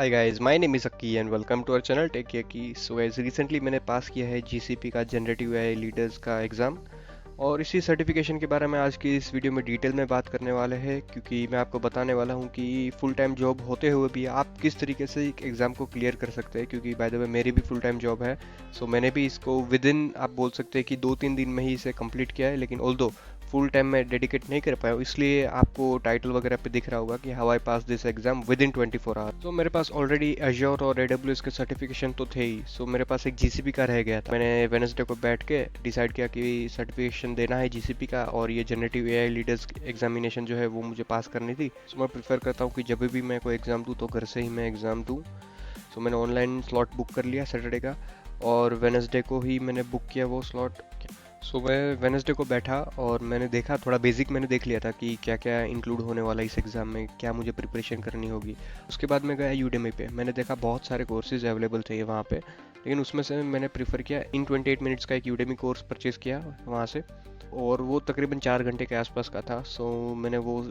Hi guys, my name is Akki and welcome to our channel take care की। So guys, recently मैंने पास किया है GCP का generative AI leaders का exam. और इसी सर्टिफिकेशन के बारे में आज की इस वीडियो में डिटेल में बात करने वाले हैं, क्योंकि मैं आपको बताने वाला हूं कि फुल टाइम जॉब होते हुए भी आप किस तरीके से एक एग्ज़ाम को क्लियर कर सकते हैं। क्योंकि बाय द वे मेरी भी फुल टाइम जॉब है। सो मैंने भी इसको विद इन, आप बोल सकते हैं कि 2-3 दिन में ही इसे कंप्लीट किया है। लेकिन ऑल्दो फुल टाइम मैं डेडिकेट नहीं कर पाया हूँ, इसलिए आपको टाइटल वगैरह पे दिख रहा होगा कि how I pass this exam within 24 hour. तो मेरे पास ऑलरेडी एज्योर और AWS के सर्टिफिकेशन तो थे ही। सो मेरे पास एक जीसीपी का रह गया था। मैंने वेडनेसडे को बैठ के डिसाइड किया कि सर्टिफिकेशन देना है जीसीपी का, और ये जनरेटिव एआई लीडर्स एग्जामिनेशन जो है वो मुझे पास करनी थी। सो मैं प्रीफर करता हूँ कि जब भी मैं कोई एग्ज़ाम दूँ तो घर से ही मैं एग्ज़ाम दूँ। सो मैंने ऑनलाइन स्लॉट बुक कर लिया सैटरडे का, और वेडनेसडे को ही मैंने बुक किया वो स्लॉट। सो मैं वेडनेसडे को बैठा और मैंने देखा, थोड़ा बेसिक मैंने देख लिया था कि क्या क्या इंक्लूड होने वाला है इस एग्ज़ाम में, क्या मुझे प्रिपरेशन करनी होगी। उसके बाद मैं गया यूडेमी पे। मैंने देखा बहुत सारे कोर्सेज अवेलेबल थे वहाँ पे, लेकिन उसमें से मैंने प्रीफर किया इन 28 मिनट्स का एक यूडेमी कोर्स परचेज़ किया वहाँ से। और वो तकरीबन 4 घंटे के आसपास का था। सो मैंने वो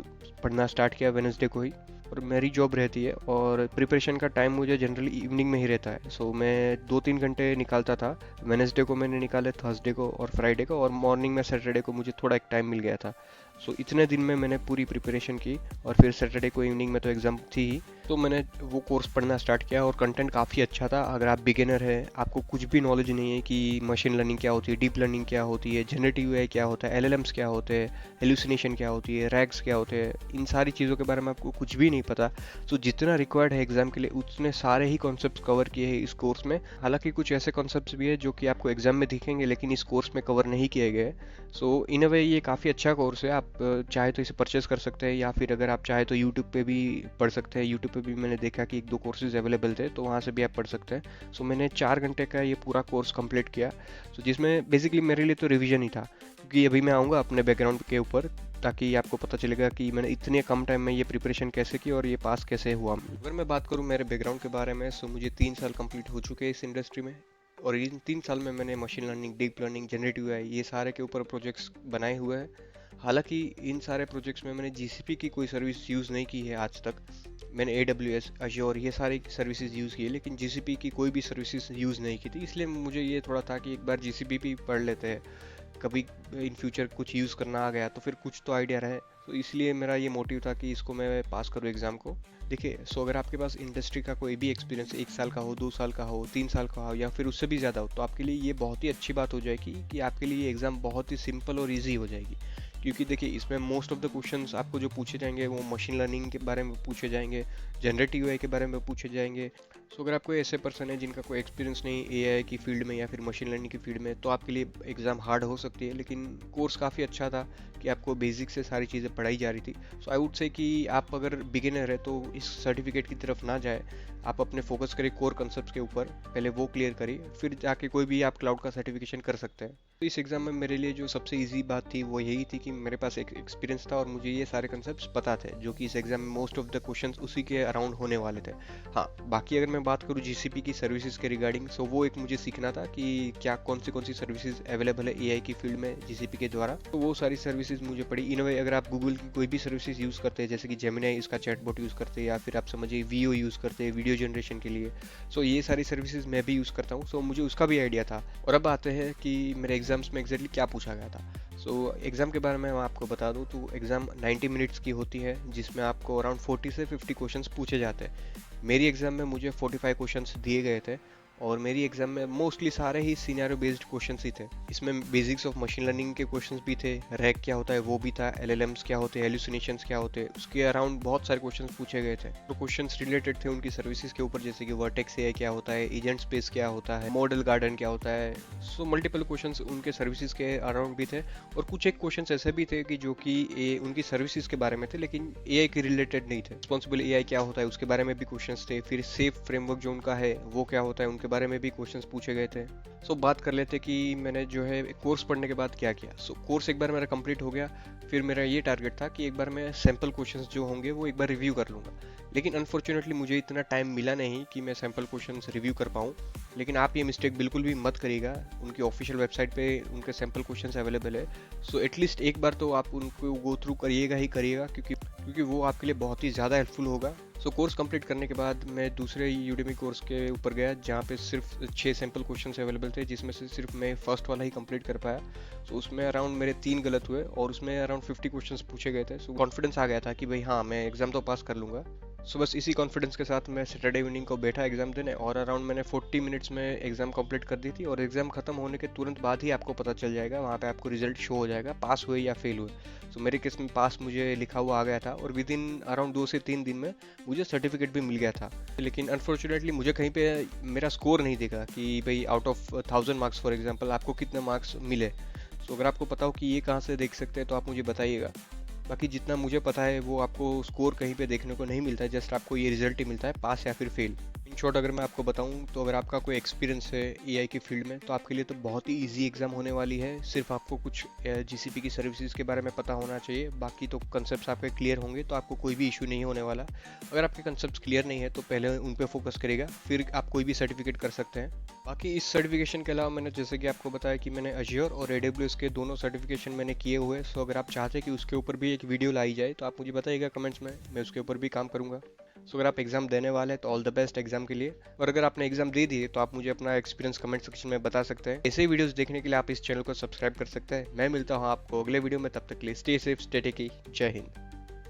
पढ़ना स्टार्ट किया वेडनेसडे को ही। और मेरी जॉब रहती है और प्रिपरेशन का टाइम मुझे जनरली इवनिंग में ही रहता है। सो मैं 2-3 घंटे निकालता था। वेडनेसडे को मैंने निकाले, थर्सडे को और फ्राइडे को, और मॉर्निंग में सैटरडे को मुझे थोड़ा एक टाइम मिल गया था। सो इतने दिन में मैंने पूरी प्रिपरेशन की, और फिर सैटरडे को इवनिंग में तो एग्ज़ाम थी ही। तो मैंने वो कोर्स पढ़ना स्टार्ट किया, और कंटेंट काफ़ी अच्छा था। अगर आप बिगिनर हैं, आपको कुछ भी नॉलेज नहीं है कि मशीन लर्निंग क्या होती है, डीप लर्निंग क्या होती है, जनरेटिव एआई क्या होता है, एलएलएम्स क्या होते हैं, हेलुसिनेशन क्या होती है, रैग्स क्या होते हैं, इन सारी चीज़ों के बारे में आपको कुछ भी नहीं पता। तो जितना रिक्वायर्ड है एग्जाम के लिए उतने सारे ही कॉन्सेप्ट्स कवर किए हैं इस कोर्स में। हालांकि कुछ ऐसे कॉन्सेप्ट्स भी है जो कि आपको एग्जाम में दिखेंगे लेकिन इस कोर्स में कवर नहीं किए गए। सो इन अ वे ये काफ़ी अच्छा कोर्स है। आप चाहे तो इसे परचेस कर सकते हैं, या फिर अगर आप चाहे तो यूट्यूब पे भी पढ़ सकते हैं। यूट्यूब पे भी मैंने देखा कि 1-2 कोर्सेज अवेलेबल थे, तो वहाँ से भी आप पढ़ सकते हैं। सो मैंने 4 घंटे का ये पूरा कोर्स कंप्लीट किया। सो जिसमें बेसिकली मेरे लिए तो रिवीजन ही था, क्योंकि अभी मैं आऊँगा अपने बैकग्राउंड के ऊपर, ताकि आपको पता चलेगा कि मैंने इतने कम टाइम में ये प्रिपरेशन कैसे की और ये पास कैसे हुआ। अगर मैं बात करूँ मेरे बैकग्राउंड के बारे में, सो मुझे 3 साल कंप्लीट हो चुके हैं इस इंडस्ट्री में। और इन 3 साल में मैंने machine learning, deep learning, generative AI, ये सारे के ऊपर प्रोजेक्ट्स बनाए हुए हैं। हालांकि इन सारे प्रोजेक्ट्स में मैंने जीसीपी की कोई सर्विस यूज़ नहीं की है आज तक। मैंने AWS, अज्योर, ये सारी सर्विसेज यूज़ की है, लेकिन जीसीपी की कोई भी सर्विसेज यूज़ नहीं की थी। इसलिए मुझे ये थोड़ा था कि एक बार जीसीपी भी पढ़ लेते हैं, कभी इन फ्यूचर कुछ यूज़ करना आ गया तो फिर कुछ तो आइडिया रहे। तो इसलिए मेरा ये मोटिव था कि इसको मैं पास करूँ एग्ज़ाम को। देखिए, सो अगर आपके पास इंडस्ट्री का कोई भी एक्सपीरियंस 1 साल का हो, 2 साल का हो, 3 साल का हो, या फिर उससे भी ज़्यादा हो, तो आपके लिए ये बहुत ही अच्छी बात हो जाएगी कि आपके लिए ये एग्ज़ाम बहुत ही सिंपल और ईजी हो जाएगी। क्योंकि देखिए, इसमें मोस्ट ऑफ द क्वेश्चंस आपको जो पूछे जाएंगे वो मशीन लर्निंग के बारे में पूछे जाएंगे, जनरेटिव एआई के बारे में पूछे जाएंगे। सो अगर आप कोई ऐसे पर्सन है जिनका कोई एक्सपीरियंस नहीं एआई की फील्ड में या फिर मशीन लर्निंग की फील्ड में, तो आपके लिए एग्ज़ाम हार्ड हो सकती है। लेकिन कोर्स काफ़ी अच्छा था कि आपको बेसिक से सारी चीज़ें पढ़ाई जा रही थी। सो आई वुड से कि आप अगर बिगिनर है तो इस सर्टिफिकेट की तरफ ना जाए, आप अपने फोकस करिए कोर कंसेप्ट के ऊपर, पहले वो क्लियर करिए, फिर जाके कोई भी आप क्लाउड का सर्टिफिकेशन कर सकते हैं। तो इस एग्ज़ाम में मेरे लिए जो सबसे ईजी बात थी वो यही थी कि मेरे पास एक एक्सपीरियंस था और मुझे ये सारे कंसेप्ट पता थे, जो कि इस एग्ज़ाम में मोस्ट ऑफ द क्वेश्चंस उसी के अराउंड होने वाले थे। हाँ, बाकी अगर मैं बात करूँ जीसीपी की सर्विसेज के रिगार्डिंग, सो वो एक मुझे सीखना था कि क्या कौन सी सर्विसेज अवेलेबल है एआई की फील्ड में जीसीपी के द्वारा। तो वो सारी सर्विसेज मुझे पड़ी। इन वे अगर आप गूगल की कोई भी सर्विसेज यूज़ करते हैं, जैसे कि जेमिनी इसका चैटबॉट यूज़ करते हैं, या फिर आप समझिए वीओ यूज़ करते हैं वीडियो जनरेशन के लिए, सो ये सारी सर्विसेज मैं भी यूज़ करता हूँ। सो मुझे उसका भी आइडिया था। और अब आते हैं कि मेरे एग्जाम्स में एग्जैक्टली क्या पूछा गया था। सो एग्ज़ाम के बारे में मैं आपको बता दूं तो एग्ज़ाम 90 मिनट्स की होती है, जिसमें आपको अराउंड 40 से 50 क्वेश्चंस पूछे जाते हैं। मेरी एग्ज़ाम में मुझे 45 क्वेश्चंस दिए गए थे, और मेरी एग्ज़ाम में मोस्टली सारे ही सिनेरियो बेस्ड क्वेश्चंस ही थे। इसमें बेसिक्स ऑफ मशीन लर्निंग के क्वेश्चंस भी थे, रैग क्या होता है वो भी था, एलएलएम्स क्या होते हैं, हेलुसिनेशंस क्या होते हैं, उसके अराउंड बहुत सारे क्वेश्चंस पूछे गए थे। तो क्वेश्चंस रिलेटेड थे उनकी सर्विसेज के ऊपर, जैसे कि वर्टेक्स एआई क्या होता है, एजेंट स्पेस क्या होता है, मॉडल गार्डन क्या होता है। सो मल्टीपल क्वेश्चंस उनके सर्विसेज के अराउंड भी थे, और कुछ एक क्वेश्चंस ऐसे भी थे कि जो कि उनकी सर्विसेज के बारे में थे लेकिन एआई के रिलेटेड नहीं थे। रिस्पॉन्सिबल एआई क्या होता है उसके बारे में भी क्वेश्चंस थे, फिर सेफ फ्रेमवर्क जो उनका है वो क्या होता है उनके बारे में भी क्वेश्चंस पूछे गए थे। सो बात कर लेते कि मैंने जो है कोर्स पढ़ने के बाद क्या किया। सो कोर्स एक बार मेरा कंप्लीट हो गया, फिर मेरा ये टारगेट था कि एक बार मैं सैम्पल क्वेश्चंस जो होंगे वो एक बार रिव्यू कर लूँगा। लेकिन अनफॉर्चुनेटली मुझे इतना टाइम मिला नहीं कि मैं सैम्पल क्वेश्चंस रिव्यू कर पाऊँ। लेकिन आप ये मिस्टेक बिल्कुल भी मत करिएगा, उनकी ऑफिशियल वेबसाइट पे उनके सैम्पल क्वेश्चंस अवेलेबल है। सो एटलीस्ट एक बार तो आप उनको गो थ्रू करिएगा ही करिएगा, क्योंकि क्योंकि वो आपके लिए बहुत ही ज़्यादा हेल्पफुल होगा। सो कोर्स कंप्लीट करने के बाद मैं दूसरे यूडेमी कोर्स के ऊपर गया, जहाँ पे सिर्फ 6 सैम्पल क्वेश्चन अवेलेबल थे, जिसमें से सिर्फ मैं फर्स्ट वाला ही कंप्लीट कर पाया। सो उसमें अराउंड मेरे 3 गलत हुए और उसमें अराउंड 50 क्वेश्चंस पूछे गए थे। सो कॉन्फिडेंस आ गया था कि भाई हाँ, मैं एग्जाम तो पास कर लूँगा। सो बस इसी कॉन्फिडेंस के साथ मैं सैटरडे इवनिंग को बैठा एग्जाम देने, और अराउंड मैंने 40 मिनट्स में एग्जाम कंप्लीट कर दी थी। और एग्जाम खत्म होने के तुरंत बाद ही आपको पता चल जाएगा, वहाँ पे आपको रिजल्ट शो हो जाएगा, पास हुए या फेल हुए। सो मेरे केस में पास मुझे लिखा हुआ आ गया था, और विद इन अराउंड 2 से 3 दिन में मुझे सर्टिफिकेट भी मिल गया था। लेकिन अनफॉर्चुनेटली मुझे कहीं पे मेरा स्कोर नहीं दिखा कि भाई out of 1000 marks for example आपको कितने मार्क्स मिले। सो अगर आपको पता हो कि ये कहाँ से देख सकते हैं तो आप मुझे बताइएगा। बाकी जितना मुझे पता है वो आपको स्कोर कहीं पे देखने को नहीं मिलता है, जस्ट आपको ये रिजल्ट ही मिलता है, पास या फिर फेल। इन शॉर्ट अगर मैं आपको बताऊं तो अगर आपका कोई एक्सपीरियंस है एआई की फील्ड में, तो आपके लिए तो बहुत ही इजी एग्जाम होने वाली है। सिर्फ आपको कुछ जीसीपी की सर्विसेज के बारे में पता होना चाहिए, बाकी तो कंसेप्ट आपके क्लियर होंगे तो आपको कोई भी इशू नहीं होने वाला। अगर आपके कंसेप्ट क्लियर नहीं है तो पहले उन पर फोकस करेगा, फिर आप कोई भी सर्टिफिकेट कर सकते हैं। बाकी इस सर्टिफिकेशन के अलावा मैंने जैसे कि आपको बताया कि मैंने अज्योर और AWS के दोनों सर्टिफिकेशन मैंने किए हुए। सो अगर आप चाहते हैं कि उसके ऊपर भी एक वीडियो लाई जाए तो आप मुझे बताइएगा कमेंट्स में, मैं उसके ऊपर भी काम करूंगा। सो अगर आप एग्जाम देने वाले हैं तो ऑल द बेस्ट एग्जाम के लिए। और अगर आपने एग्जाम दे दिए तो आप मुझे अपना एक्सपीरियंस कमेंट सेक्शन में बता सकते हैं। ऐसे ही वीडियोस देखने के लिए आप इस चैनल को सब्सक्राइब कर सकते हैं। मैं मिलता हूँ आपको अगले वीडियो में, तब तक के लिए स्टे सेफ, स्टे टेकी, जय हिंद।